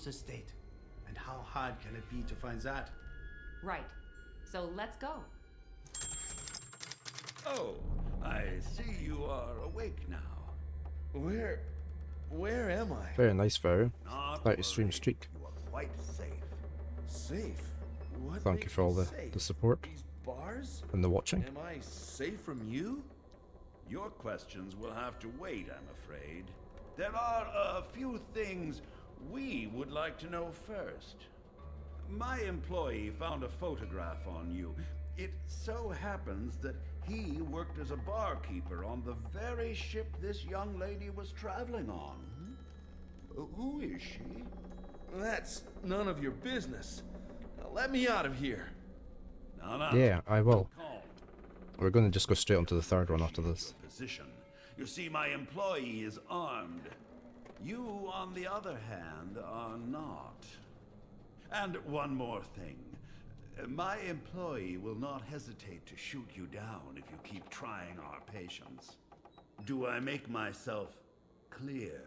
grandmother's estate. And how hard can it be to find that? Right. So let's go. Oh, I see you are awake now. Where am I? Very nice photo. Not Quite extreme worry. streak. You are quite safe. Safe? What Thank you makes for all me the safe? support These bars? and the watching. Am I safe from you? Your questions will have to wait, I'm afraid. There are a few things we would like to know first. My employee found a photograph on you. It so happens that he worked as a barkeeper on the very ship this young lady was traveling on. Who is she? That's none of your business. Now let me out of here. No. Yeah, I will. Calm. We're going to just go straight onto the third one after this. Position. You see, my employee is armed. You, on the other hand, are not. And one more thing. My employee will not hesitate to shoot you down if you keep trying our patience. Do I make myself clear?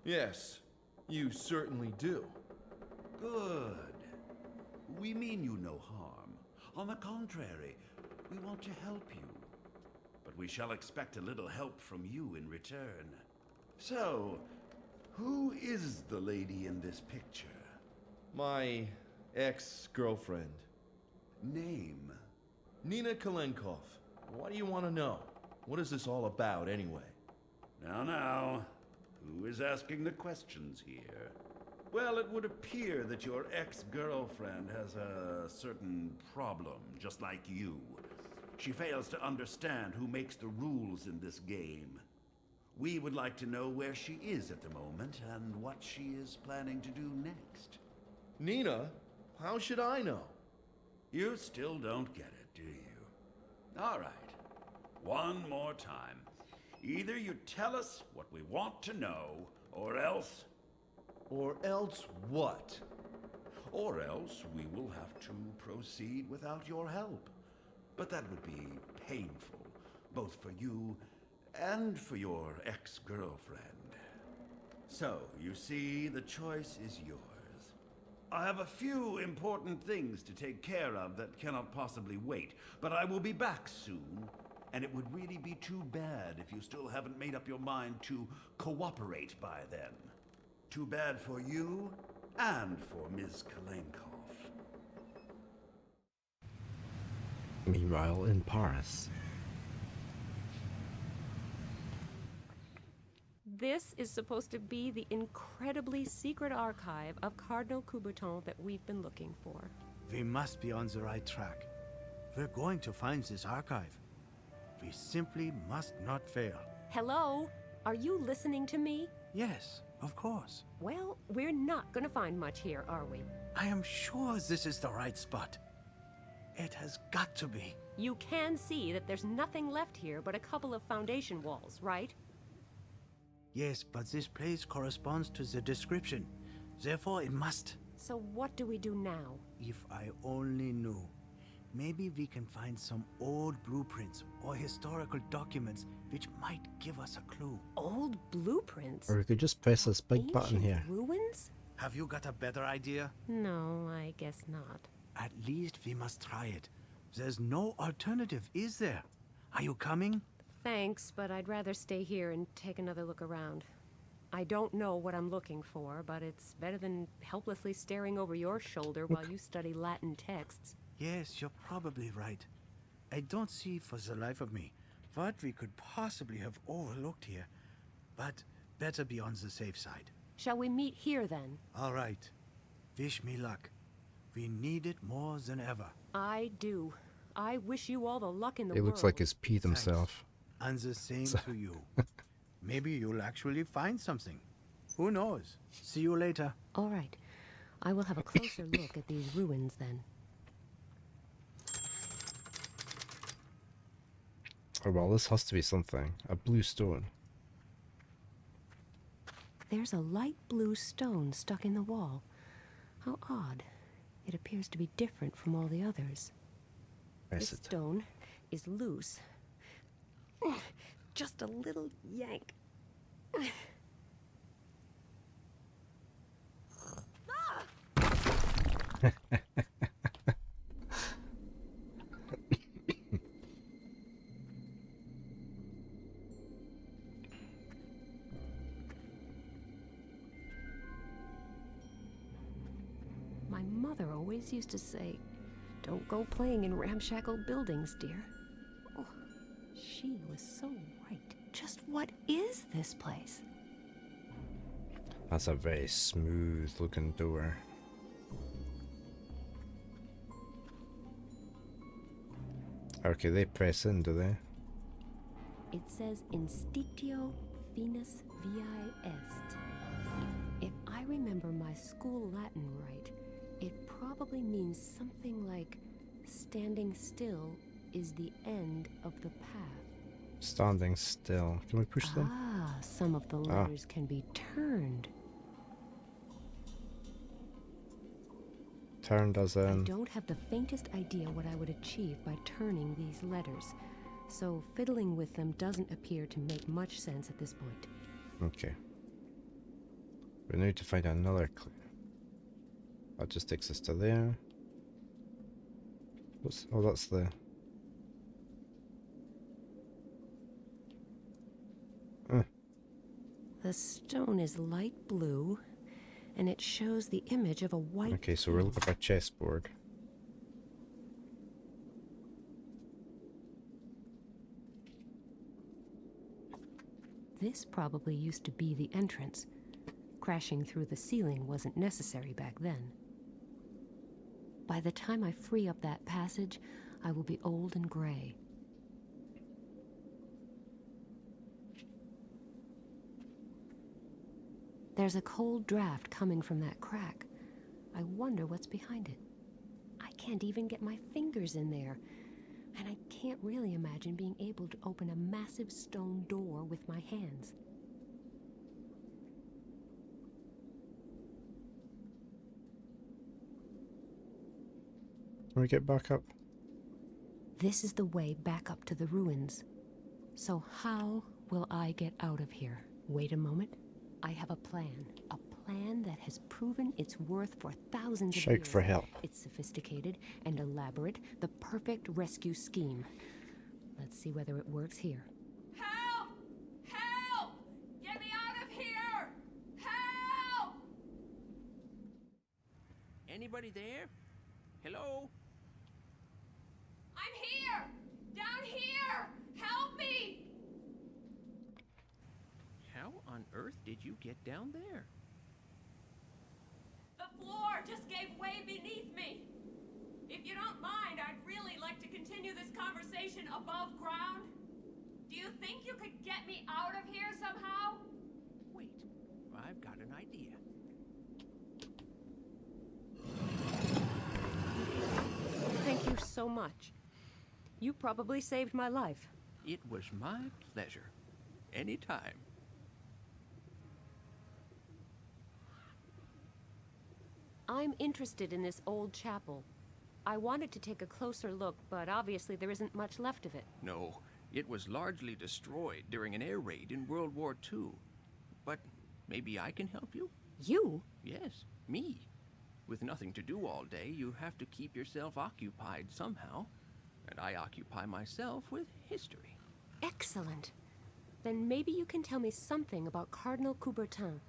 Yes, you certainly do. Good. We mean you no harm. On the contrary, we want to help you. But we shall expect a little help from you in return. So, who is the lady in this picture? My ex-girlfriend, Name? Nina Kalenkov. What do you want to know? What is this all about, anyway? Now, who is asking the questions here? Well, it would appear that your ex-girlfriend has a certain problem, just like you. She fails to understand who makes the rules in this game. We would like to know where she is at the moment and what she is planning to do next. Nina? How should I know? You still don't get it, do you? All right. One more time. Either you tell us what we want to know, or else... Or else what? Or else we will have to proceed without your help. But that would be painful, both for you and for your ex-girlfriend. So, you see, the choice is yours. I have a few important things to take care of that cannot possibly wait, but I will be back soon, and it would really be too bad if you still haven't made up your mind to cooperate by then. Too bad for you and for Ms. Kalenkov. Meanwhile, in Paris. This is supposed to be the incredibly secret archive of Cardinal Coubertin that we've been looking for. We must be on the right track. We're going to find this archive. We simply must not fail. Hello? Are you listening to me? Yes, of course. Well, we're not gonna find much here, are we? I am sure this is the right spot. It has got to be. You can see that there's nothing left here but a couple of foundation walls, right? Yes, but this place corresponds to the description. Therefore, it must. So what do we do now? If I only knew. Maybe we can find some old blueprints or historical documents which might give us a clue. Old blueprints? Or we could just press this big button Ancient here. ruins? Have you got a better idea? No, I guess not. At least we must try it. There's no alternative, is there? Are you coming? Thanks, but I'd rather stay here and take another look around. I don't know what I'm looking for, but it's better than helplessly staring over your shoulder while you study Latin texts. Yes, you're probably right. I don't see for the life of me what we could possibly have overlooked here, but better be on the safe side. Shall we meet here then? All right. Wish me luck. We need it more than ever. I do. I wish you all the luck in the He world. looks like he's peed himself. And the same to you. Maybe you'll actually find something. Who knows? See you later. All right. I will have a closer look at these ruins then. Oh well, this has to be something. A blue stone. There's a light blue stone stuck in the wall. How odd. It appears to be different from all the others. Press This it. stone is loose. Just a little yank. My mother always used to say, "Don't go playing in ramshackle buildings, dear." Oh, she was so right. Just what is this place? That's a very smooth looking door. Okay, they press in, do they? It says Institio Finis Viae Est. If I remember my school Latin right, it probably means something like standing still is the end of the path. Standing still. Can we push them? Ah, some of the letters can be turned. Turned as I in... don't have the faintest idea what I would achieve by turning these letters, so fiddling with them doesn't appear to make much sense at this point. Okay. We need to find another clue. That just takes us to there. What's... Oh, that's the... The stone is light blue, and it shows the image of a white... Okay, so we're looking for a chessboard. This probably used to be the entrance. Crashing through the ceiling wasn't necessary back then. By the time I free up that passage, I will be old and gray. There's a cold draft coming from that crack. I wonder what's behind it. I can't even get my fingers in there. And I can't really imagine being able to open a massive stone door with my hands. Can we get back up? This is the way back up to the ruins. So how will I get out of here? Wait a moment. I have a plan that has proven its worth for thousands of years. Shout for help. It's sophisticated and elaborate, the perfect rescue scheme. Let's see whether it works here. Help! Help! Get me out of here! Help! Anybody there? Hello? I'm here! Down here! Help me! How on earth did you get down there? The floor just gave way beneath me. If you don't mind, I'd really like to continue this conversation above ground. Do you think you could get me out of here somehow? Wait, I've got an idea. Thank you so much. You probably saved my life. It was my pleasure. Anytime. I'm interested in this old chapel. I wanted to take a closer look, but obviously there isn't much left of it. No, it was largely destroyed during an air raid in World War II. But maybe I can help you? You? Yes, me. With nothing to do all day, you have to keep yourself occupied somehow. And I occupy myself with history. Excellent. Then maybe you can tell me something about Cardinal Coubertin.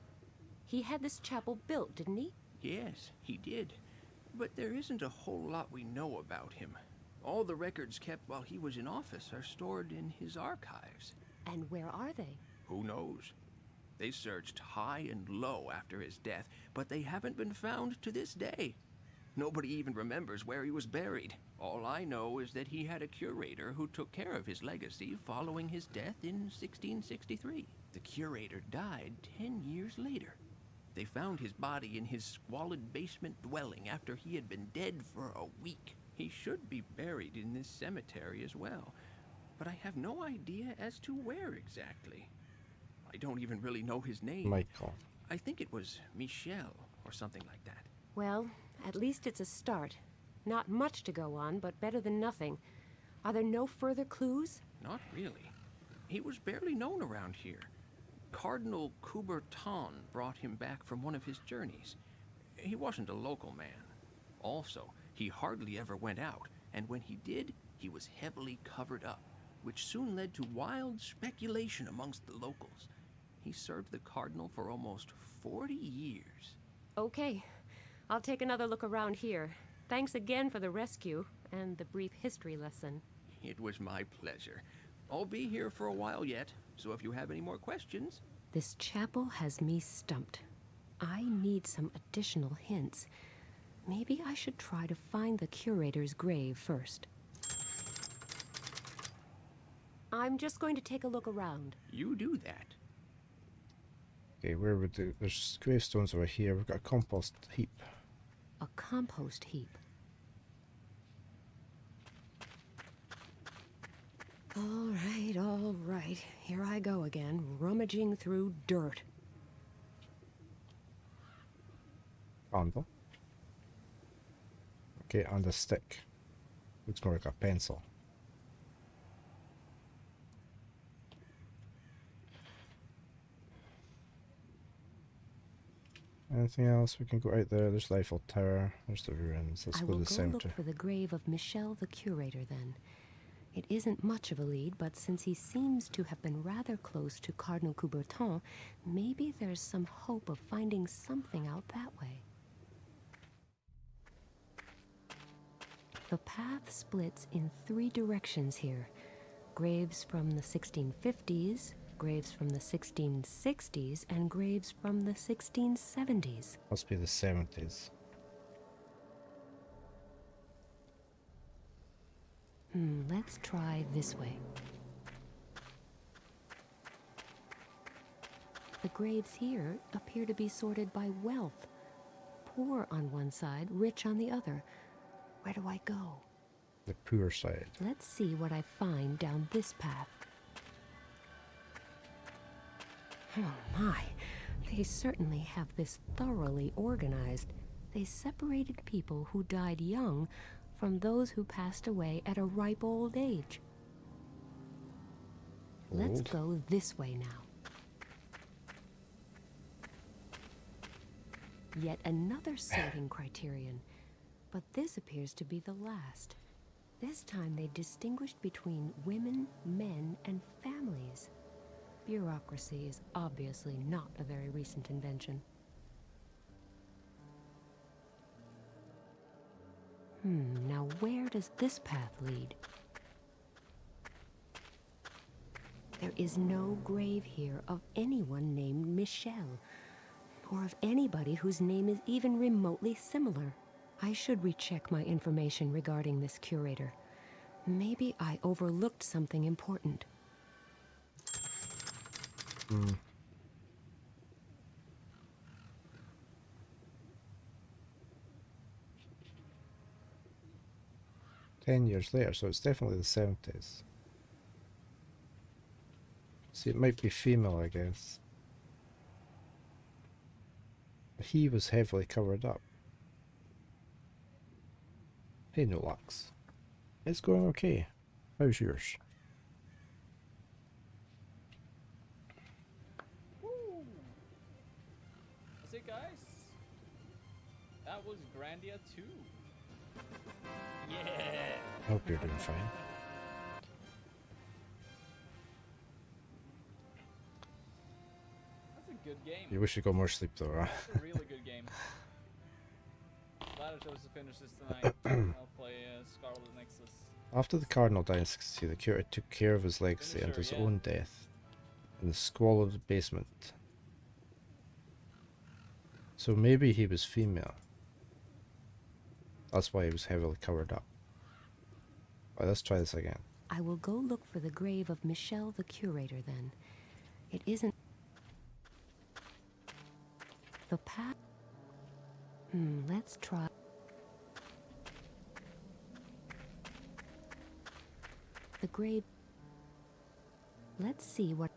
He had this chapel built, didn't he? Yes, he did. But there isn't a whole lot we know about him. All the records kept while he was in office are stored in his archives. And where are they? Who knows? They searched high and low after his death, but they haven't been found to this day. Nobody even remembers where he was buried. All I know is that he had a curator who took care of his legacy following his death in 1663. The curator died 10 years later. They found his body in his squalid basement dwelling after he had been dead for a week. He should be buried in this cemetery as well, but I have no idea as to where exactly. I don't even really know his name. Michael. I think it was Michel or something like that. Well, at least it's a start. Not much to go on, but better than nothing. Are there no further clues? Not really. He was barely known around here. Cardinal Coubertin brought him back from one of his journeys. He wasn't a local man. Also, he hardly ever went out, and when he did, he was heavily covered up, which soon led to wild speculation amongst the locals. He served the cardinal for almost 40 years. Okay, I'll take another look around here. Thanks again for the rescue and the brief history lesson. It was my pleasure. I'll be here for a while yet, so if you have any more questions... This chapel has me stumped. I need some additional hints. Maybe I should try to find the curator's grave first. I'm just going to take a look around. You do that. Okay, where would there's gravestones over here. We've got a compost heap. A compost heap. All right. Here I go again, rummaging through dirt. Candle. Okay, and a stick. Looks more like a pencil. Anything else? We can go out there. There's the Eiffel Tower. There's the ruins. Let's go to the I will go look for the grave of Michel the curator then. It isn't much of a lead, but since he seems to have been rather close to Cardinal Coubertin, maybe there's some hope of finding something out that way. The path splits in 3 directions here. Graves from the 1650s, graves from the 1660s, and graves from the 1670s. Must be the 70s. Let's try this way. The graves here appear to be sorted by wealth. Poor on one side, rich on the other. Where do I go? The poor side. Let's see what I find down this path. Oh my, they certainly have this thoroughly organized. They separated people who died young from those who passed away at a ripe old age. Let's go this way now. Yet another sorting criterion, but this appears to be the last. This time they distinguished between women, men, and families. Bureaucracy is obviously not a very recent invention. Now where does this path lead? There is no grave here of anyone named Michel, or of anybody whose name is even remotely similar. I should recheck my information regarding this curator. Maybe I overlooked something important. 10 years later, so it's definitely the 70s. See, it might be female, I guess. But he was heavily covered up. Hey, no Lux. It's going okay. How's yours? That's it, guys. That was Grandia 2. Yeah. I hope you're doing fine. That's a good game. You wish you got more sleep though, right? It's a really good game. Glad I chose to finish this tonight. I'll play Scarlet Nexus. After the Cardinal died in 62, the curator took care of his legacy and his own death in the squalid basement. So maybe he was female. That's why he was heavily covered up. Alright, let's try this again. I will go look for the grave of Michel the curator then. It isn't... The path... let's try... The grave... Let's see what...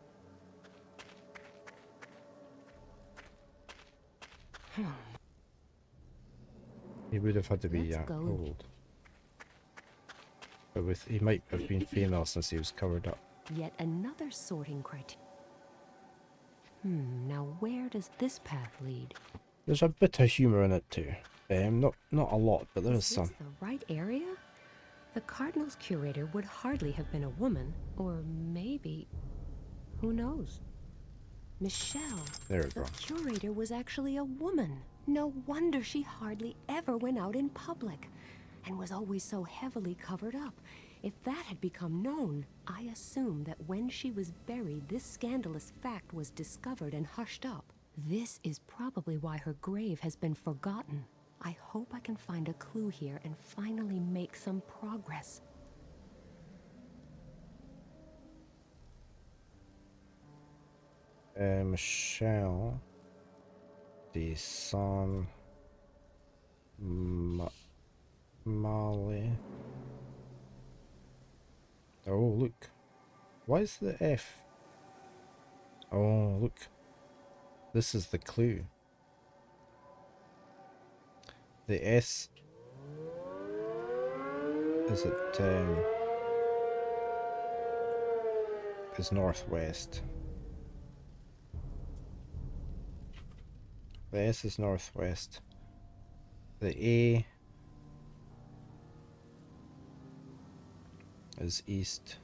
He would have had to be Let's go. old. But he might have been female since he was covered up. Yet another sorting criteria. Now where does this path lead? There's a bit of humour in it too. Not a lot, but there is Is some. this the right area? The Cardinal's curator would hardly have been a woman, or maybe, who knows? Michelle, There we the go. curator was actually a woman. No wonder she hardly ever went out in public, and was always so heavily covered up. If that had become known, I assume that when she was buried, this scandalous fact was discovered and hushed up. This is probably why her grave has been forgotten. I hope I can find a clue here and finally make some progress. Michelle de San Male. Oh, look. Why is the F? Oh, look. This is the clue. The S is is northwest. The S is northwest. The A is east.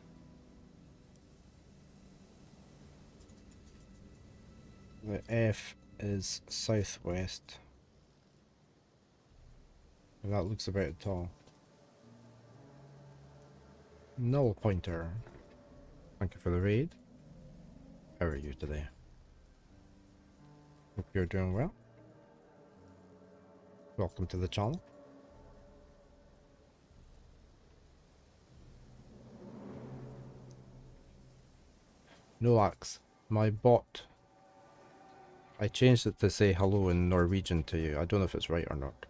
The F is southwest. And that looks about it all. Null pointer. Thank you for the raid. How are you today? Hope you're doing well. Welcome to the channel. Nolax, my bot. I changed it to say hello in Norwegian to you. I don't know if it's right or not.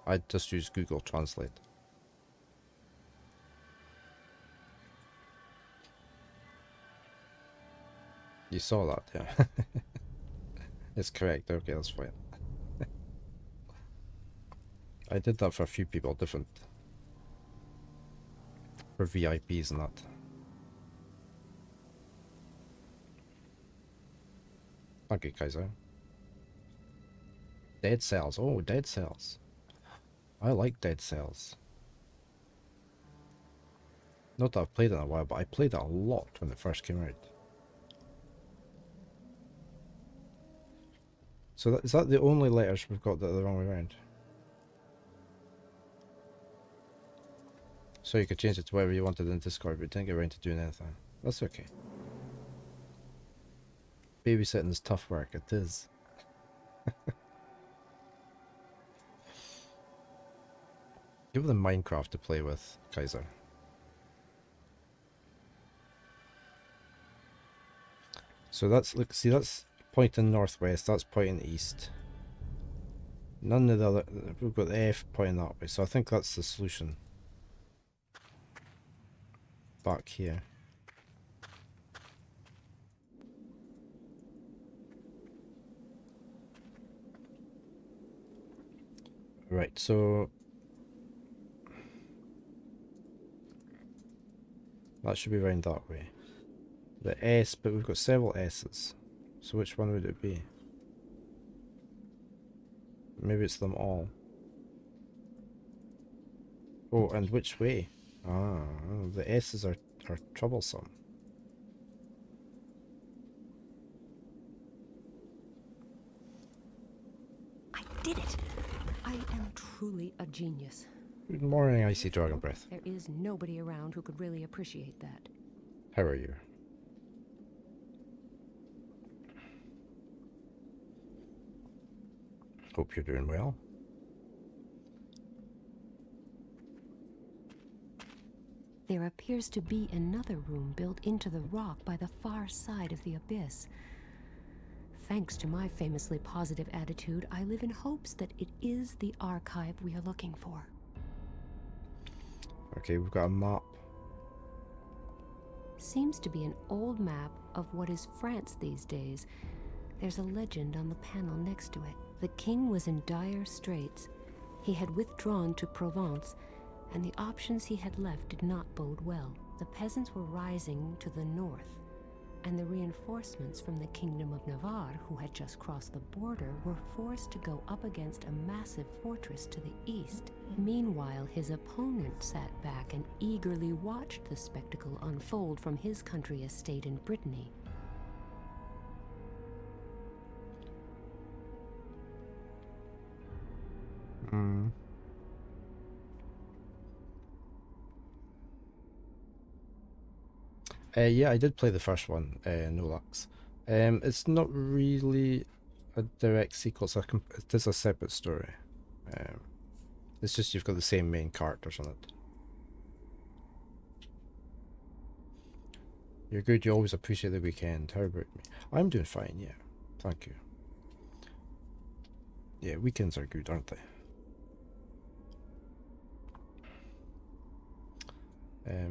I just use Google Translate. You saw that, yeah. It's correct. Okay, that's fine. I did that for a few people, different. For VIPs and that. Thank you, Kaiser. Dead Cells. Oh, Dead Cells. I like Dead Cells. Not that I've played it in a while, but I played it a lot when it first came out. So is that the only letters we've got that are the wrong way around? So you could change it to whatever you wanted in Discord, but didn't get around to doing anything. That's okay. Babysitting is tough work, it is. Give them Minecraft to play with, Kaiser. So that's, look, see, that's pointing northwest, that's pointing east. None of the other, we've got the F pointing that way, so I think that's the solution. Back here. Right, so that should be round that way. The S, but we've got several S's. So which one would it be? Maybe it's them all. Oh, and which way? Ah, the S's are troublesome. I did it! I am truly a genius. Good morning, Icy Dragon Breath. There is nobody around who could really appreciate that. How are you? Hope you're doing well. There appears to be another room built into the rock by the far side of the abyss. Thanks to my famously positive attitude, I live in hopes that it is the archive we are looking for. Okay, we've got a map. Seems to be an old map of what is France these days. There's a legend on the panel next to it. The king was in dire straits. He had withdrawn to Provence, and the options he had left did not bode well. The peasants were rising to the north. and the reinforcements from the Kingdom of Navarre, who had just crossed the border, were forced to go up against a massive fortress to the east. Meanwhile, his opponent sat back and eagerly watched the spectacle unfold from his country estate in Brittany. Yeah, I did play the first one, Nolax. It's not really a direct sequel, it is a separate story. It's just you've got the same main characters on it. You're good, you always appreciate the weekend. How about me? I'm doing fine, yeah. Thank you. Yeah, weekends are good, aren't they?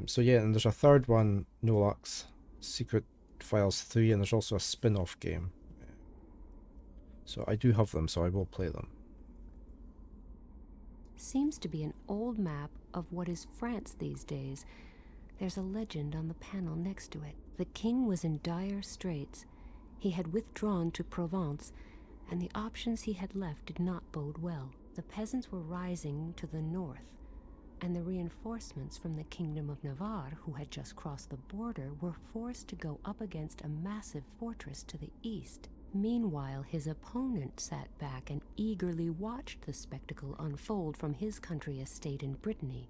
So yeah, and there's a third one, Nolax, Secret Files 3, and there's also a spin-off game. So I do have them, so I will play them. Seems to be an old map of what is France these days. There's a legend on the panel next to it. The king was in dire straits. He had withdrawn to Provence, and the options he had left did not bode well. The peasants were rising to the north, and the reinforcements from the Kingdom of Navarre, who had just crossed the border, were forced to go up against a massive fortress to the east. Meanwhile, his opponent sat back and eagerly watched the spectacle unfold from his country estate in Brittany.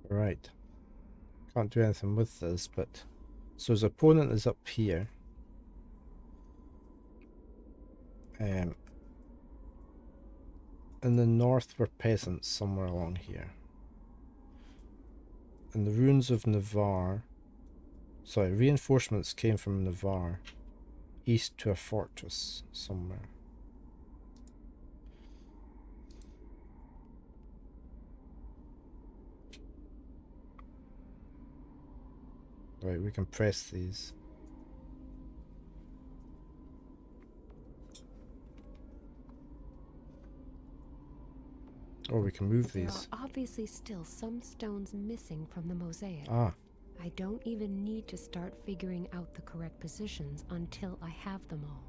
Right. Can't do anything with this, but... So his opponent is up here. In the north were peasants somewhere along here. And the ruins of Navarre... Sorry, reinforcements came from Navarre east to a fortress somewhere. Right, we can press these. Or we can move There these. are obviously still some stones missing from the mosaic. Ah, I don't even need to start figuring out the correct positions until I have them all.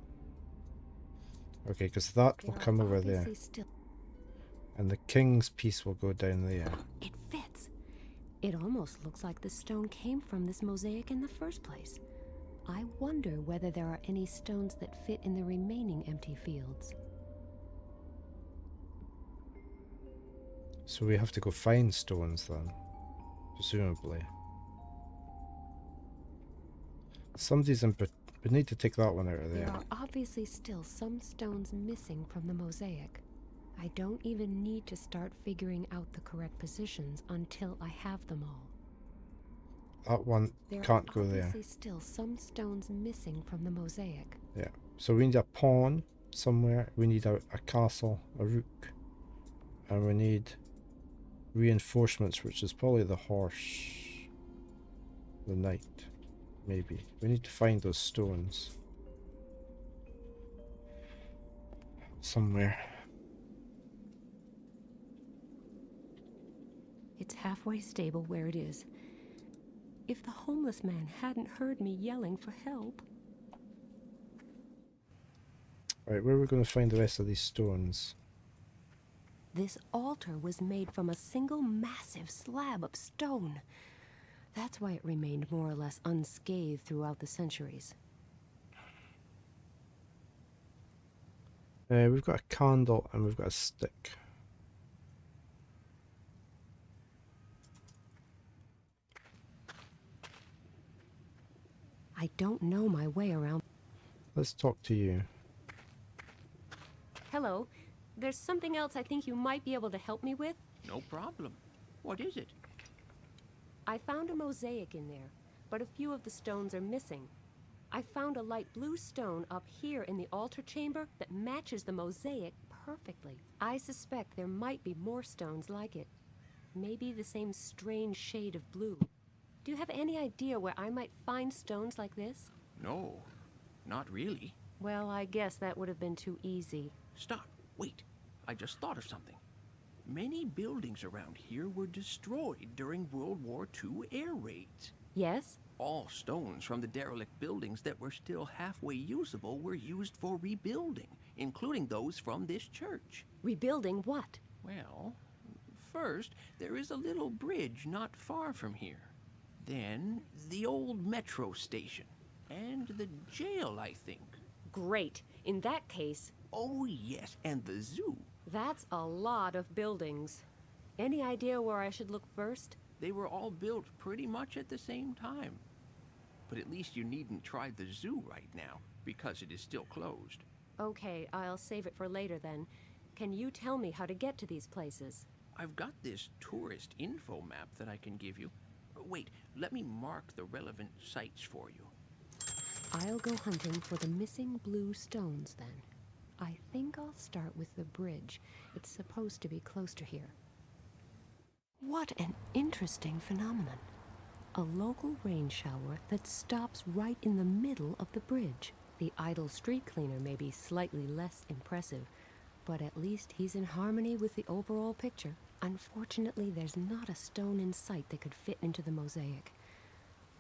okay, because that will There come are over there. obviously still... And the king's piece will go down there. It fits. It almost looks like the stone came from this mosaic in the first place. I wonder whether there are any stones that fit in the remaining empty fields. So we have to go find stones then, presumably. Somebody's in... We need to take that one out of There there. are obviously still some stones missing from the mosaic. I don't even need to start figuring out the correct positions until I have them all. That one There can't are go there. obviously still some stones missing from the mosaic. Yeah. So we need a pawn somewhere. We need a castle, a rook. And we need reinforcements, which is probably the horse. The knight. Maybe. We need to find those stones. Somewhere. It's halfway stable where it is. If the homeless man hadn't heard me yelling for help... Right, where are we going to find the rest of these stones? This altar was made from a single massive slab of stone. That's why it remained more or less unscathed throughout the centuries. We've got a candle and we've got a stick. I don't know my way around. Let's talk to you. Hello. There's something else I think you might be able to help me with. No problem. What is it? I found a mosaic in there, but a few of the stones are missing. I found a light blue stone up here in the altar chamber that matches the mosaic perfectly. I suspect there might be more stones like it. Maybe the same strange shade of blue. Do you have any idea where I might find stones like this? No, not really. Well, I guess that would have been too easy. Stop. Wait. I just thought of something. Many buildings around here were destroyed during World War II air raids. Yes? All stones from the derelict buildings that were still halfway usable were used for rebuilding, including those from this church. Rebuilding what? Well, first, there is a little bridge not far from here. Then, the old metro station. And the jail, I think. Great. In that case, Oh, yes, and the zoo. that's a lot of buildings. Any idea where I should look first? They were all built pretty much at the same time. But at least you needn't try the zoo right now, because it is still closed. Okay, I'll save it for later then. Can you tell me how to get to these places? I've got this tourist info map that I can give you. Wait, let me mark the relevant sites for you. I'll go hunting for the missing blue stones then. I think I'll start with the bridge. It's supposed to be close to here. What an interesting phenomenon. A local rain shower that stops right in the middle of the bridge. The idle street cleaner may be slightly less impressive, but at least he's in harmony with the overall picture. Unfortunately, there's not a stone in sight that could fit into the mosaic.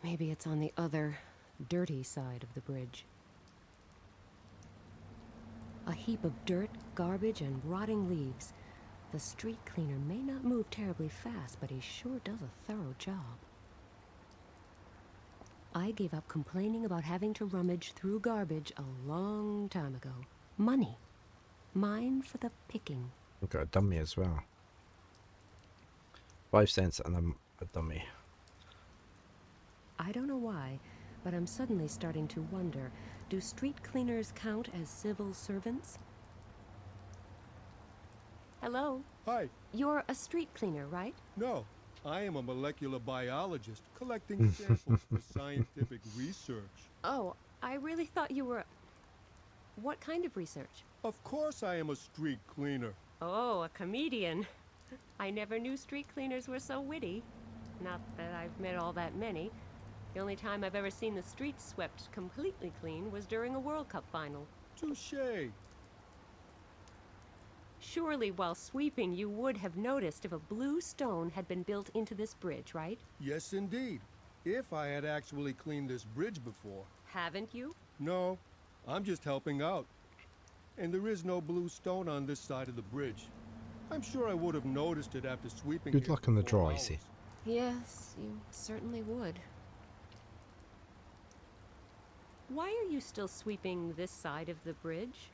Maybe it's on the other, dirty side of the bridge. A heap of dirt, garbage, and rotting leaves. The street cleaner may not move terribly fast, but he sure does a thorough job. I gave up complaining about having to rummage through garbage a long time ago. Money. Mine for the picking. We've got a dummy as well. 5 cents and a dummy. I don't know why, but I'm suddenly starting to wonder, do street cleaners count as civil servants? Hello? Hi. You're a street cleaner, right? No, I am a molecular biologist collecting samples for scientific research. Oh, I really thought you were... What kind of research? Of course I am a street cleaner. Oh, a comedian. I never knew street cleaners were so witty. Not that I've met all that many. The only time I've ever seen the streets swept completely clean was during a World Cup final. Touché. Surely while sweeping you would have noticed if a blue stone had been built into this bridge, right? Yes, indeed. If I had actually cleaned this bridge before. Haven't you? No, I'm just helping out. And there is no blue stone on this side of the bridge. I'm sure I would have noticed it after sweeping. Good here luck on the for draw, hours. Icy. Yes, you certainly would. Why are you still sweeping this side of the bridge?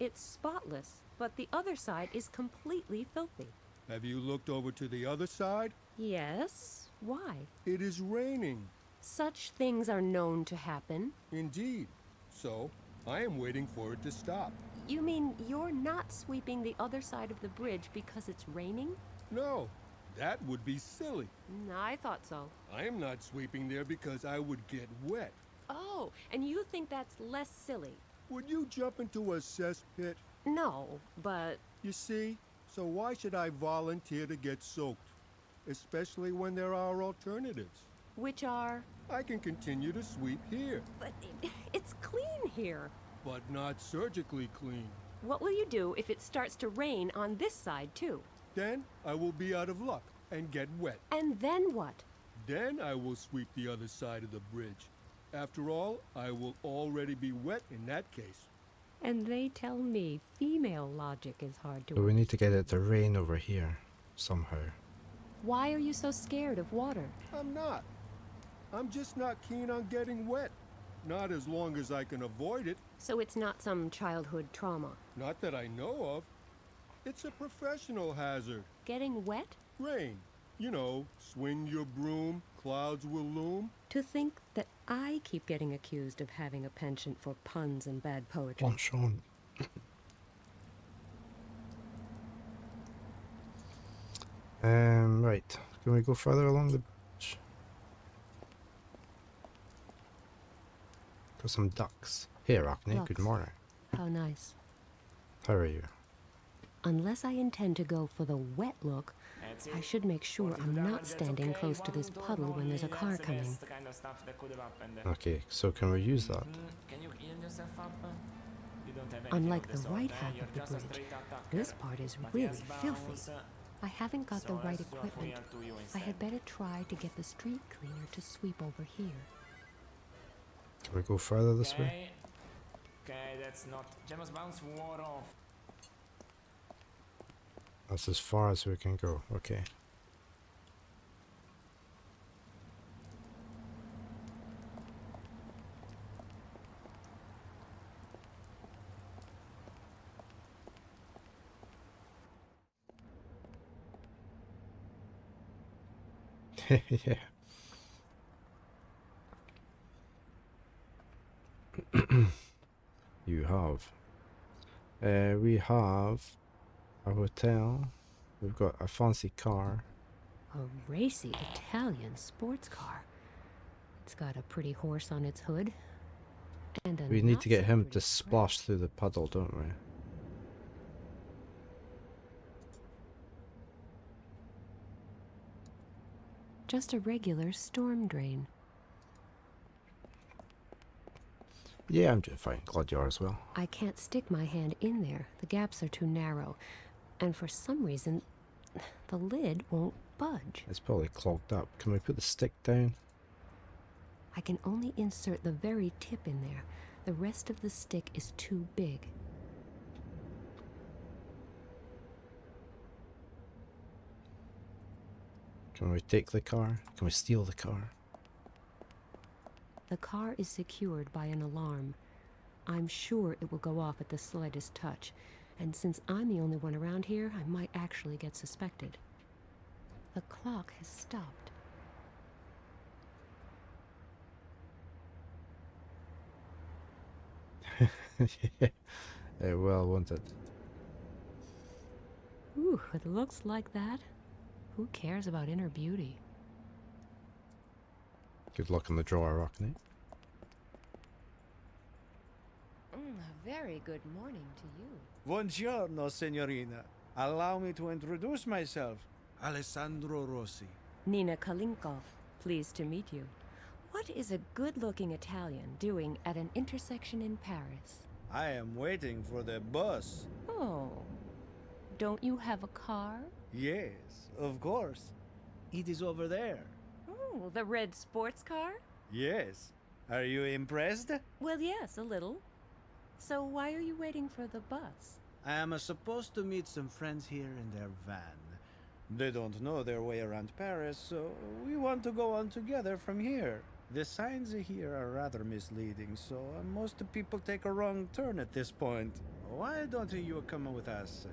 It's spotless, but the other side is completely filthy. Have you looked over to the other side? Yes? Why? It is raining. Such things are known to happen. Indeed. So, I am waiting for it to stop. You mean you're not sweeping the other side of the bridge because it's raining? No, that would be silly. I thought so. I am not sweeping there because I would get wet. Oh, and you think that's less silly? Would you jump into a cesspit? No, but... You see, so why should I volunteer to get soaked? Especially when there are alternatives. Which are... I can continue to sweep here, But it's clean here. but not surgically clean. What will you do if it starts to rain on this side, too? Then I will be out of luck and get wet. And then what? Then I will sweep the other side of the bridge. After all, I will already be wet in that case. And they tell me female logic is hard to... So we need to get it to rain over here somehow. Why are you so scared of water? I'm not. I'm just not keen on getting wet. Not as long as I can avoid it. So it's not some childhood trauma. Not that I know of. It's a professional hazard. Getting wet? Rain. You know, swing your broom, clouds will loom. To think that I keep getting accused of having a penchant for puns and bad poetry. On Sean. Right. Can we go further along the bridge? Got some ducks. Hey, Arachne, good Ducks. morning. How nice. How are you? Unless I intend to go for the wet look, I should make sure I'm not standing close to this puddle when there's a car coming. Okay, so can we use that? Unlike the right half of the bridge, this part is really filthy. I haven't got the So right let's do a equipment. free unto you I instead. had better try to get the street cleaner to sweep over here. Can we go further this way? Okay. Okay, that's not. Gemma's bounce ward off. That's as far as we can go. Okay. Yeah. You have. We have a hotel. We've got a fancy car. A racy Italian sports car. It's got a pretty horse on its hood. And a We need to get not so him pretty to splash through the puddle, don't we? Just a regular storm drain. Yeah, I'm doing fine. Glad you are as well. I can't stick my hand in there. The gaps are too narrow. And for some reason, the lid won't budge. It's probably clogged up. Can we put the stick down? I can only insert the very tip in there. The rest of the stick is too big. Can we take the car? Can we steal the car? The car is secured by an alarm. I'm sure it will go off at the slightest touch. And since I'm the only one around here, I might actually get suspected. The clock has stopped. Yeah, well, won't it? Ooh, it looks like that. Who cares about inner beauty? Good luck on the drawer, Rockney. A very good morning to you. Buongiorno, signorina. Allow me to introduce myself. Alessandro Rossi. Nina Kalinkov, pleased to meet you. What is a good-looking Italian doing at an intersection in Paris? I am waiting for the bus. Oh, don't you have a car? Yes, of course. It is over there. Oh, the red sports car? Yes. Are you impressed? Well, yes, a little. So why are you waiting for the bus? I am supposed to meet some friends here in their van. They don't know their way around Paris, so we want to go on together from here. The signs here are rather misleading, so most people take a wrong turn at this point. Why don't you come with us?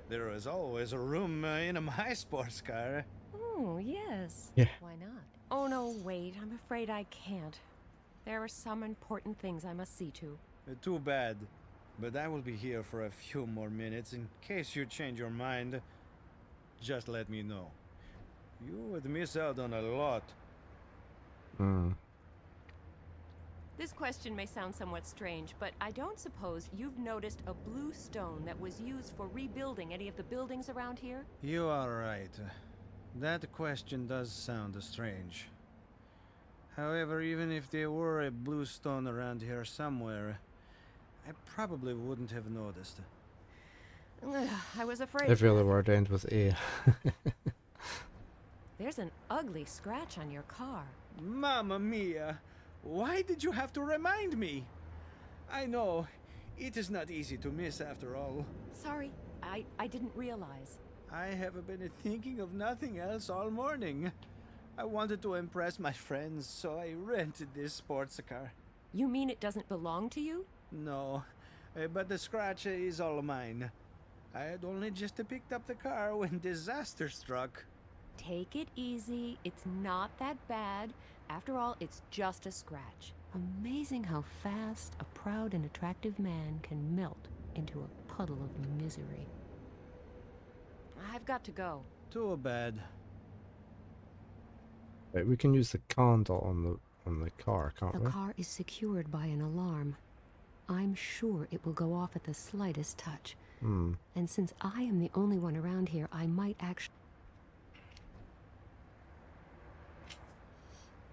There is always a room in my sports car. Oh, yes. Yeah. Why not? Oh, no, wait. I'm afraid I can't. There are some important things I must see to. Too bad. But I will be here for a few more minutes in case you change your mind. Just let me know. You would miss out on a lot. Hmm. This question may sound somewhat strange, but I don't suppose you've noticed a blue stone that was used for rebuilding any of the buildings around here? You are right. That question does sound strange. However, even if there were a blue stone around here somewhere, I probably wouldn't have noticed. I was afraid. Every other word ends with A. There's an ugly scratch on your car. Mamma mia! Why did you have to remind me? I know, it is not easy to miss after all. Sorry, I didn't realize. I have been thinking of nothing else all morning. I wanted to impress my friends, so I rented this sports car. You mean it doesn't belong to you? No, but the scratch is all mine. I had only just picked up the car when disaster struck. Take it easy. It's not that bad. After all, it's just a scratch. Amazing how fast a proud and attractive man can melt into a puddle of misery. I've got to go. Too bad. Right, we can use the candle on the car, can't The we? car is secured by an alarm. I'm sure it will go off at the slightest touch. Hmm. And since I am the only one around here, I might actually...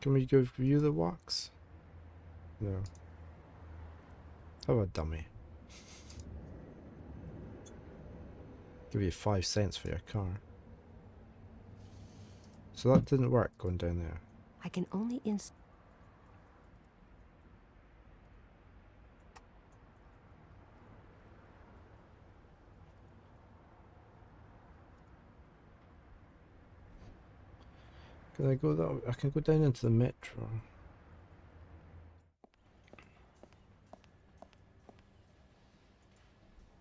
Can we go view the wax? No. How about dummy? Give you 5 cents for your car. So that didn't work going down there. I can only Can I go that way? I can go down into the metro.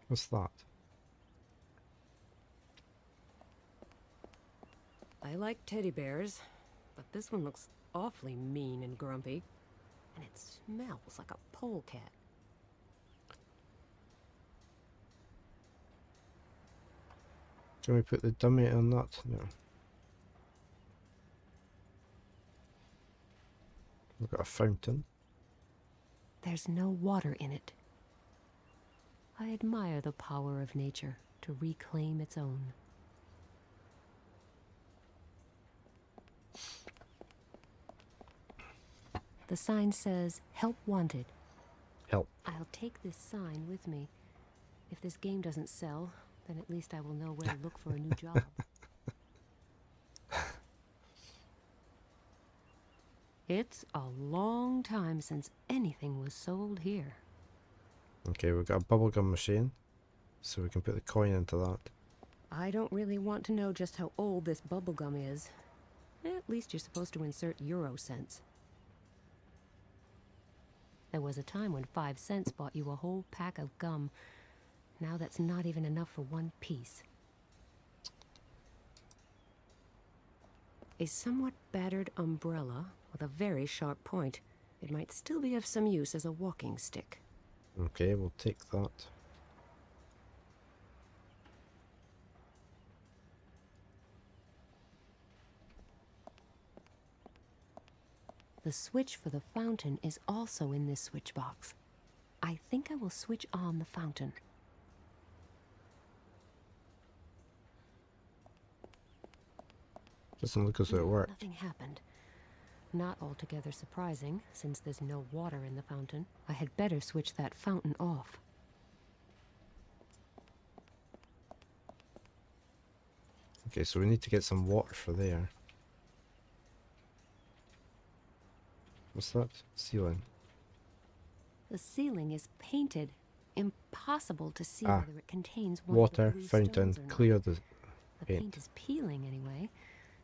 What's that? I like teddy bears, but this one looks awfully mean and grumpy. And it smells like a polecat. Can we put the dummy on that? No. We've got a fountain. There's no water in it. I admire the power of nature to reclaim its own. The sign says, "Help wanted." Help. I'll take this sign with me. If this game doesn't sell, then at least I will know where to look for a new job. It's a long time since anything was sold here. Okay, we've got a bubblegum machine, so we can put the coin into that. I don't really want to know just how old this bubblegum is. At least you're supposed to insert euro cents. There was a time when 5 cents bought you a whole pack of gum. Now that's not even enough for one piece. A somewhat battered umbrella with a very sharp point. It might still be of some use as a walking stick. Okay, we'll take that. The switch for the fountain is also in this switch box. I think I will switch on the fountain. Doesn't look as though it worked. Nothing happened. Not altogether surprising, since there's no water in the fountain. I had better switch that fountain off. Okay, so we need to get some water for there. What's that? Ceiling. The ceiling is painted. Impossible to see Ah, whether it contains one water, of the blue fountain, stones or not. clear the The paint. paint is peeling anyway.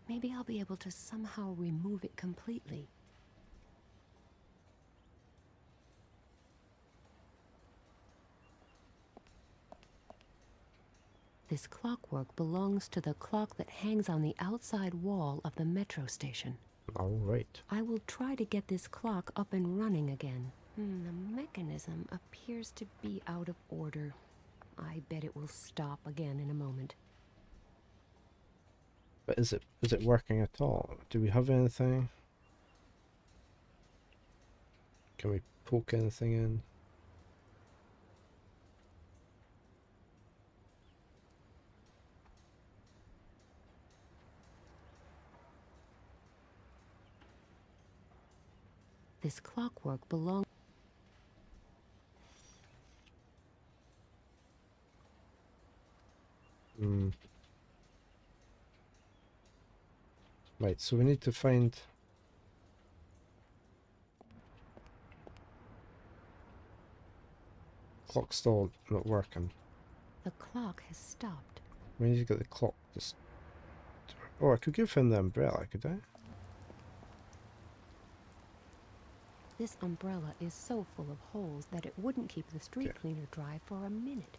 Maybe I'll be able to somehow remove it completely. This clockwork belongs to the clock that hangs on the outside wall of the metro station. All right. I will try to get this clock up and running again. The mechanism appears to be out of order. I bet it will stop again in a moment. But is it working at all? Do we have anything? Can we poke anything in? This clockwork belongs... Right, so we need to find... Clock's still not working. The clock has stopped. We need to get the clock just... Oh, I could give him the umbrella, could I? This umbrella is so full of holes that it wouldn't keep the street cleaner dry for a minute.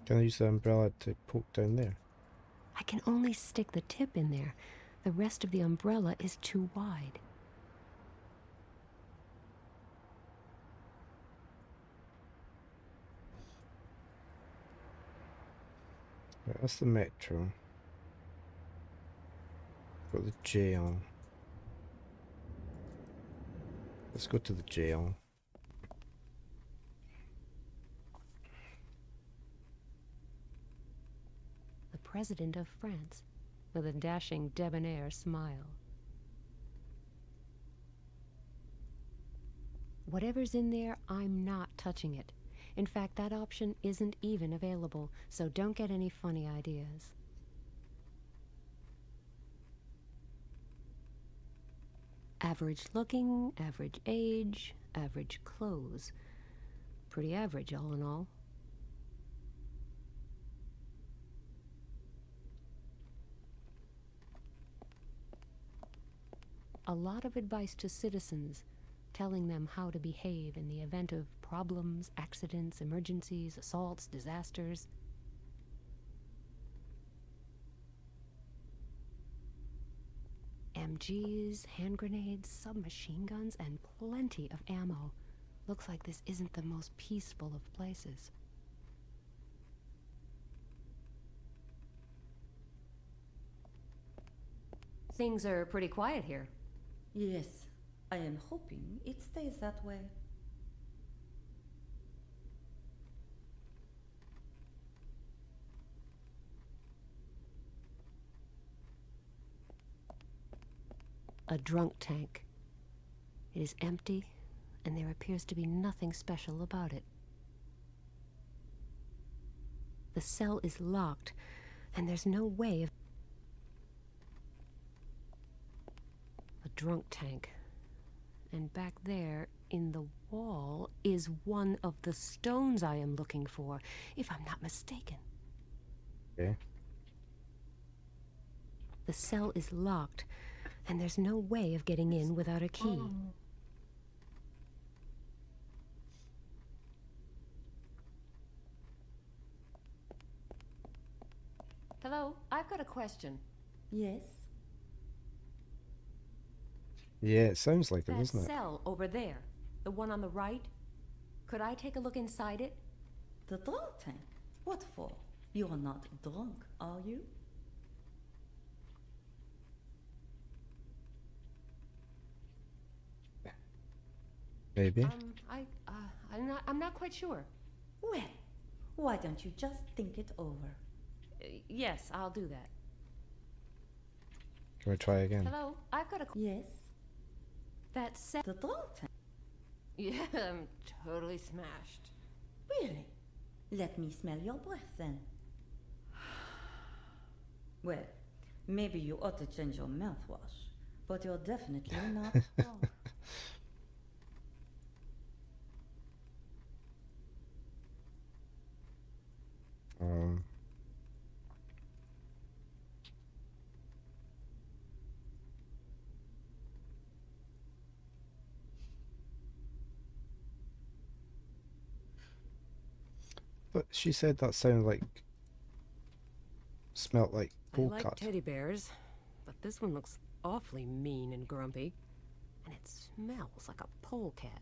Can I use the umbrella to poke down there? I can only stick the tip in there. The rest of the umbrella is too wide. Right, that's the metro. Got the jail. Let's go to the jail. The President of France, with a dashing, debonair smile. Whatever's in there, I'm not touching it. In fact, that option isn't even available, so don't get any funny ideas. Average looking, average age, average clothes. Pretty average, all in all. A lot of advice to citizens, telling them how to behave in the event of problems, accidents, emergencies, assaults, disasters. MGs, hand grenades, submachine guns, and plenty of ammo. Looks like this isn't the most peaceful of places. Things are pretty quiet here. Yes, I am hoping it stays that way. A drunk tank. It is empty, and there appears to be nothing special about it. The cell is locked, and there's no way of... A drunk tank. And back there, in the wall, is one of the stones I am looking for, if I'm not mistaken. Okay. The cell is locked, and there's no way of getting in without a key. Hello, I've got a question. Yes? Yeah, it sounds like it, That doesn't it? cell over there, the one on the right, could I take a look inside it? The drunk tank? What for? You are not drunk, are you? Maybe. I'm not quite sure. Well, why don't you just think it over? Yes, I'll do that. Can we try again? Hello, I've got a... Yes? That cell... The drunk tank? Yeah, I'm totally smashed. Really? Let me smell your breath then. Well, maybe you ought to change your mouthwash, but you're definitely not wrong. But she said that sounded like... smelt like I polecat. like teddy bears, but this one looks awfully mean and grumpy. And it smells like a polecat.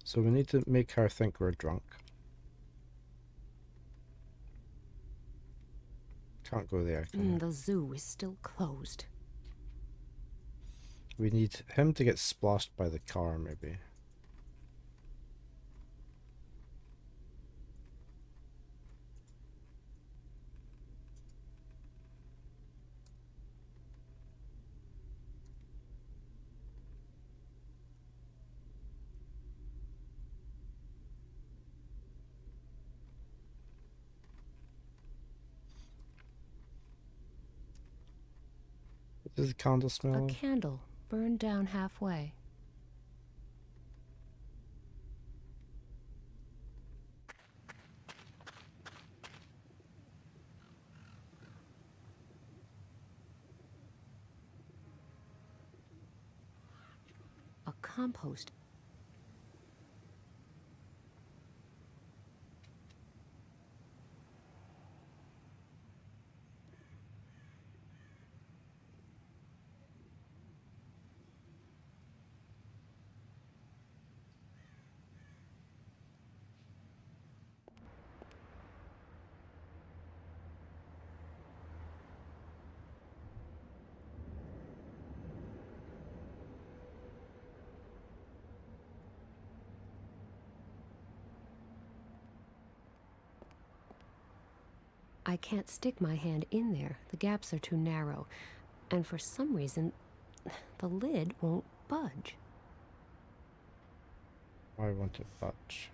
So we need to make her think we're drunk. Can't go there, can we? The zoo is still closed. We need him to get splashed by the car, maybe. What does the candle smell A of? candle burned down halfway. A compost. I can't stick my hand in there. The gaps are too narrow. And for some reason, the lid won't budge. I want it budge.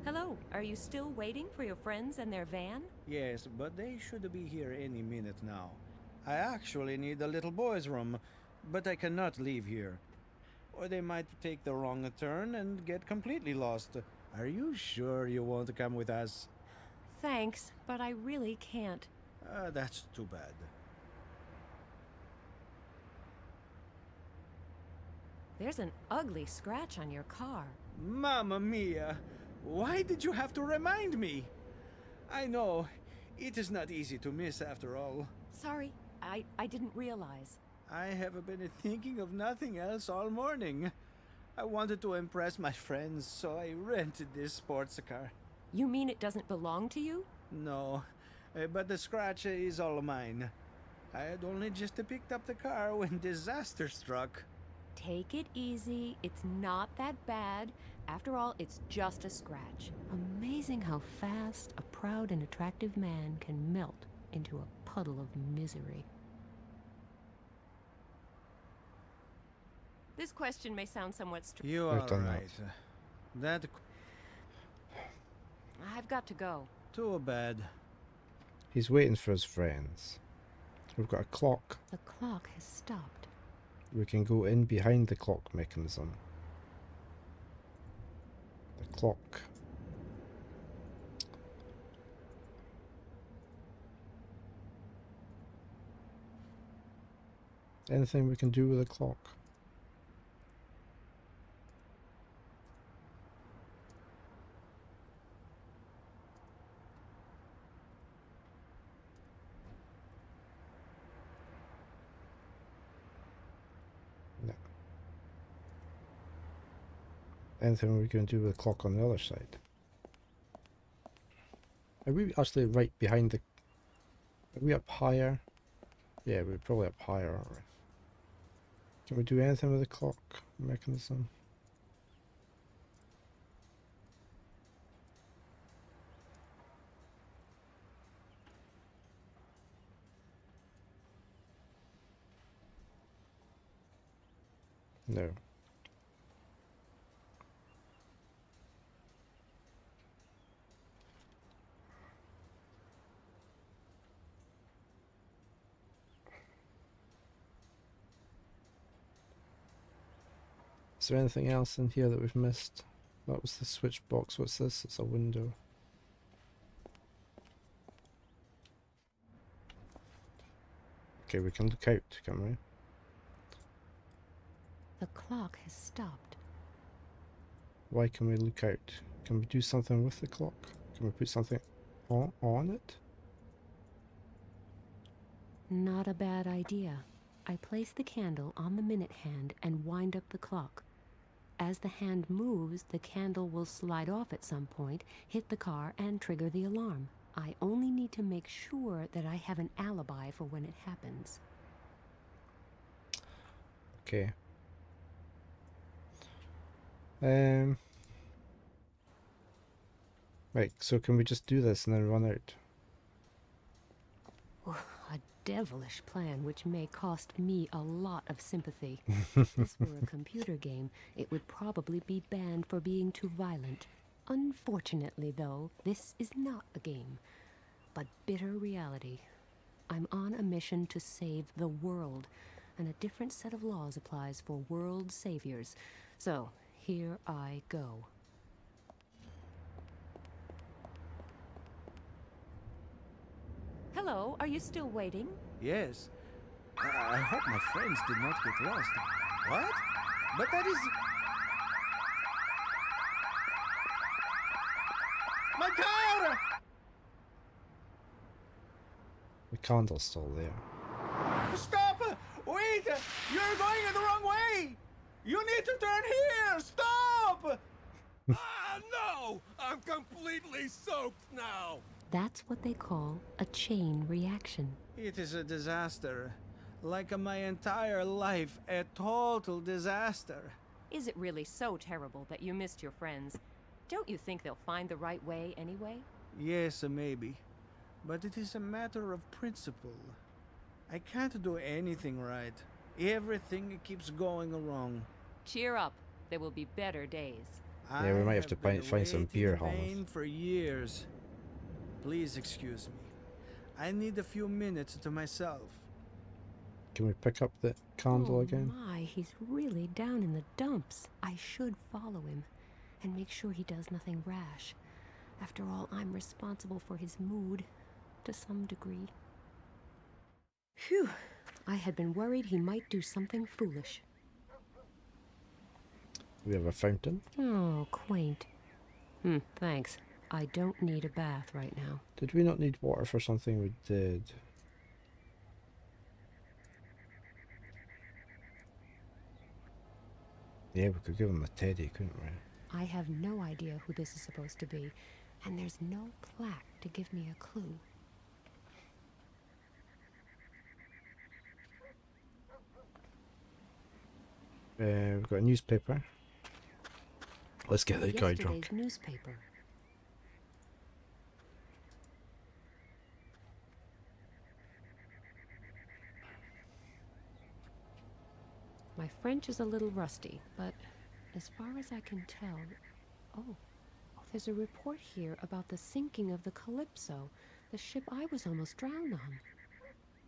Hello, are you still waiting for your friends and their van? Yes, but they should be here any minute now. I actually need the little boy's room, but I cannot leave here. Or they might take the wrong turn and get completely lost. Are you sure you won't come with us? Thanks, but I really can't. That's too bad. There's an ugly scratch on your car. Mamma mia! Why did you have to remind me? I know, it is not easy to miss after all. Sorry, I didn't realize. I have been thinking of nothing else all morning. I wanted to impress my friends, so I rented this sports car. You mean it doesn't belong to you? No, but the scratch is all mine. I had only just picked up the car when disaster struck. Take it easy. It's not that bad. After all, it's just a scratch. Amazing how fast a proud and attractive man can melt into a puddle of misery. This question may sound somewhat strange. You We've are done right. That I've got to go. too bad. He's waiting for his friends. We've got a clock. The clock has stopped. We can go in behind the clock mechanism. The clock. Anything we can do with the clock? No. Anything we can do with the clock on the other side? Are we actually right behind the... Are we up higher? Yeah, we're probably up higher, aren't we? Can we do anything with the clock mechanism? No. Is there anything else in here that we've missed? That was the switch box. What's this? It's a window. Okay, we can look out, can we? The clock has stopped. Why can we look out? Can we do something with the clock? Can we put something on it? Not a bad idea. I place the candle on the minute hand and wind up the clock. As the hand moves, the candle will slide off at some point, hit the car, and trigger the alarm. I only need to make sure that I have an alibi for when it happens. Okay. Right, so can we just do this and then run out? A devilish plan which may cost me a lot of sympathy. If this were a computer game, it would probably be banned for being too violent. Unfortunately, though, this is not a game, but bitter reality. I'm on a mission to save the world, and a different set of laws applies for world saviors. So, here I go. Hello, are you still waiting? Yes. I hope my friends did not get lost. What? But that is... My car! The candle's still there. Stop! Wait! You're going in the wrong way! You need to turn here! Stop! No! I'm completely soaked now! That's what they call a chain reaction. It is a disaster. Like my entire life, a total disaster. Is it really so terrible that you missed your friends? Don't you think they'll find the right way anyway? Yes, maybe. But it is a matter of principle. I can't do anything right. Everything keeps going wrong. Cheer up. There will be better days. Yeah, we might have to been find some waiting beer in halls. vain for years. Please excuse me. I need a few minutes to myself. Can we pick up the candle Oh again? my, he's really down in the dumps. I should follow him and make sure he does nothing rash. After all, I'm responsible for his mood, to some degree. Phew, I had been worried he might do something foolish. We have a fountain. Oh, quaint. Thanks. I don't need a bath right now. Did we not need water for something? We did. Yeah, we could give him a teddy, couldn't we? I have no idea who this is supposed to be, and there's no plaque to give me a clue. We've got a newspaper. Let's get that guy drunk. Yesterday's newspaper. My French is a little rusty, but as far as I can tell... Oh, there's a report here about the sinking of the Calypso, the ship I was almost drowned on.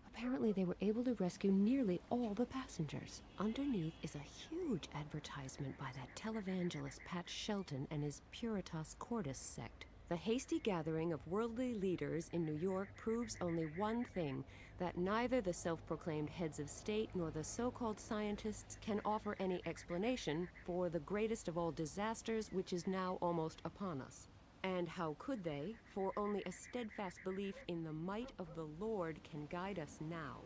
Apparently they were able to rescue nearly all the passengers. Underneath is a huge advertisement by that televangelist Pat Shelton and his Puritas Cordis sect. The hasty gathering of worldly leaders in New York proves only one thing, that neither the self-proclaimed heads of state nor the so-called scientists can offer any explanation for the greatest of all disasters which is now almost upon us. And how could they? For only a steadfast belief in the might of the Lord can guide us now.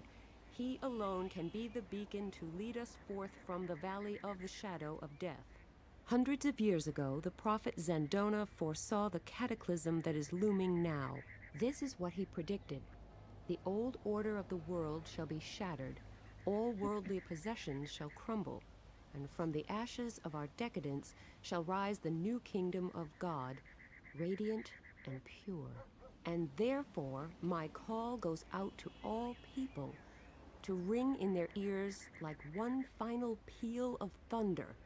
He alone can be the beacon to lead us forth from the valley of the shadow of death. Hundreds of years ago, the prophet Zandona foresaw the cataclysm that is looming now. This is what he predicted. The old order of the world shall be shattered, all worldly possessions shall crumble, and from the ashes of our decadence shall rise the new kingdom of God, radiant and pure. And therefore, my call goes out to all people, to ring in their ears like one final peal of thunder,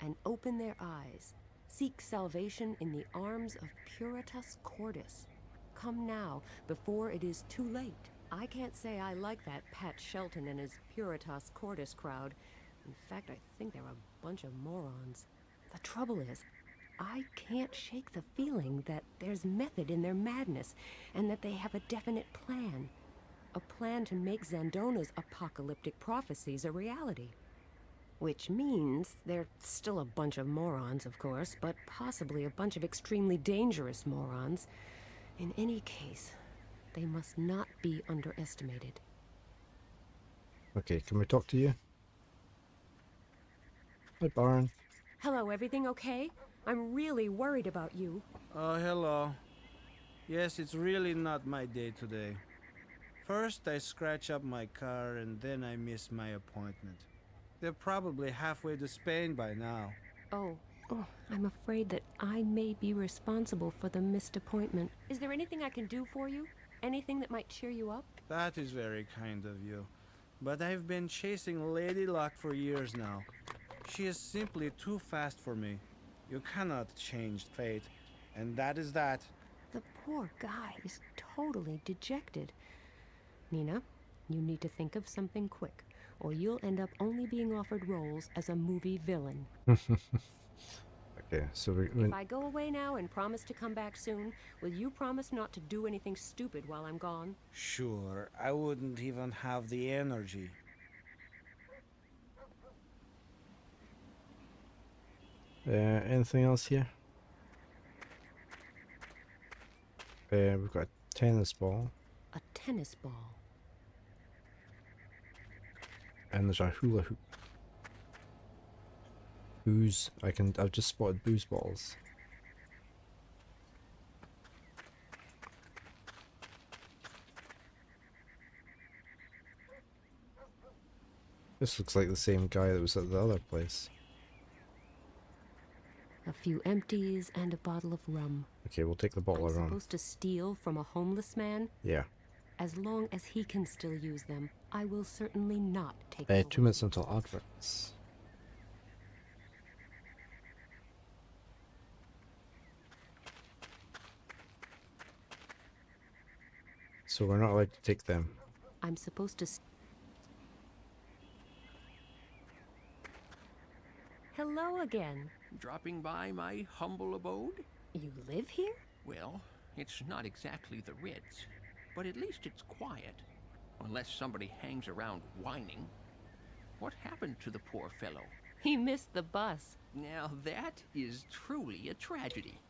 and open their eyes, seek salvation in the arms of Puritas Cordis. Come now, before it is too late. I can't say I like that Pat Shelton and his Puritas Cordis crowd. In fact, I think they're a bunch of morons. The trouble is, I can't shake the feeling that there's method in their madness, and that they have a definite plan. A plan to make Zandona's apocalyptic prophecies a reality. Which means they're still a bunch of morons, of course, but possibly a bunch of extremely dangerous morons. In any case, they must not be underestimated. Okay, can we talk to you? Hi, Baron. Hello, everything okay? I'm really worried about you. Oh, hello. Yes, it's really not my day today. First, I scratch up my car, and then I miss my appointment. They're probably halfway to Spain by now. Oh, I'm afraid that I may be responsible for the missed appointment. Is there anything I can do for you? Anything that might cheer you up? That is very kind of you. But I've been chasing Lady Luck for years now. She is simply too fast for me. You cannot change fate, and that is that. The poor guy is totally dejected. Nina, you need to think of something quick, or you'll end up only being offered roles as a movie villain. Okay, so If I go away now and promise to come back soon, will you promise not to do anything stupid while I'm gone? Sure, I wouldn't even have the energy. Anything else here? We've got a tennis ball. A tennis ball. And there's a hula hoop. Booze. I've just spotted booze bottles. This looks like the same guy that was at the other place. A few empties and a bottle of rum. Okay, we'll take the bottle I'm of rum. supposed to steal from a homeless man? Yeah. As long as he can still use them, I will certainly not take 2 minutes until adverts. So we're not allowed to take them. I'm supposed to... Hello again. Dropping by my humble abode? You live here? Well, it's not exactly the Ritz, but at least it's quiet. Unless somebody hangs around whining. What happened to the poor fellow? He missed the bus. Now that is truly a tragedy.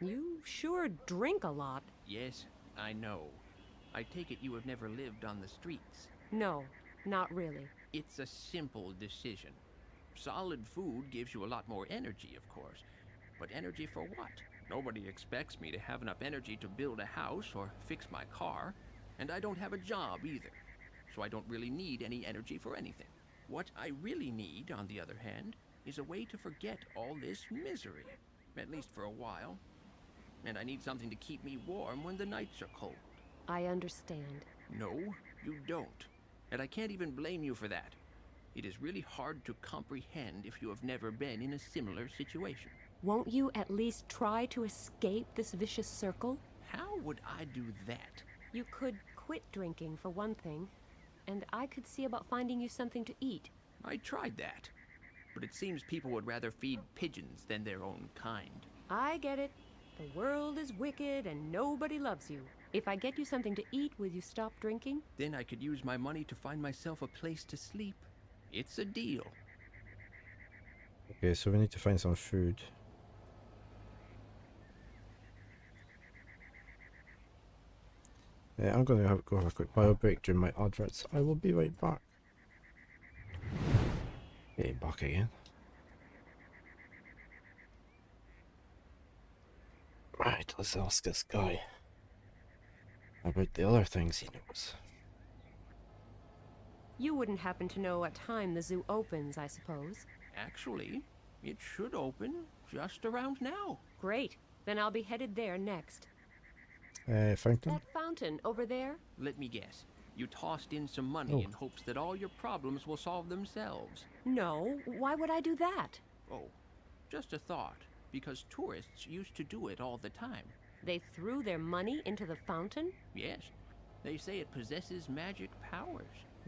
You sure drink a lot. Yes, I know. I take it you have never lived on the streets. No, not really. It's a simple decision. Solid food gives you a lot more energy, of course. But energy for what? Nobody expects me to have enough energy to build a house or fix my car. And I don't have a job either. So I don't really need any energy for anything. What I really need, on the other hand, is a way to forget all this misery. At least for a while. And I need something to keep me warm when the nights are cold. I understand. No, you don't. And I can't even blame you for that. It is really hard to comprehend if you have never been in a similar situation. Won't you at least try to escape this vicious circle? How would I do that? You could quit drinking, for one thing. And I could see about finding you something to eat. I tried that. But it seems people would rather feed pigeons than their own kind. I get it. The world is wicked and nobody loves you. If I get you something to eat, will you stop drinking? Then I could use my money to find myself a place to sleep. It's a deal. Okay, so we need to find some food. I'm going to go have a quick bio break during my adverts. I will be right back. Okay, back again. Right, let's ask this guy about the other things he knows. You wouldn't happen to know what time the zoo opens, I suppose. Actually, it should open just around now. Great. Then I'll be headed there next. Fountain? That fountain over there? Let me guess. You tossed in some money in hopes that all your problems will solve themselves. No, why would I do that? Oh, just a thought. Because tourists used to do it all the time. They threw their money into the fountain? Yes. They say it possesses magic powers.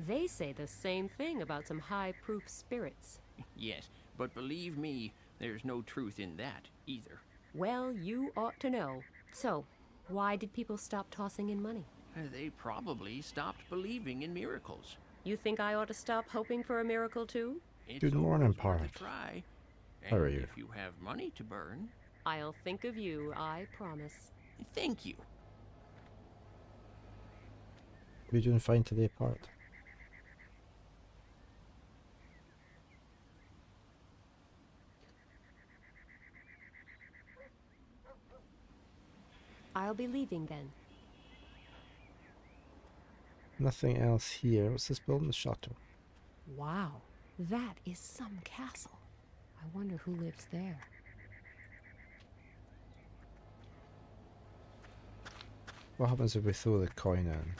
They say the same thing about some high-proof spirits. Yes, but believe me, there's no truth in that either. Well, you ought to know. So, why did people stop tossing in money? They probably stopped believing in miracles. You think I ought to stop hoping for a miracle too? Good morning, worth Parrot. a try. How are And you? if you have money to burn... I'll think of you, I promise. Thank you. We're doing fine today, Parrot. I'll be leaving then. Nothing else here. What's this building? The chateau. Wow, that is some castle. I wonder who lives there. What happens if we throw the coin in?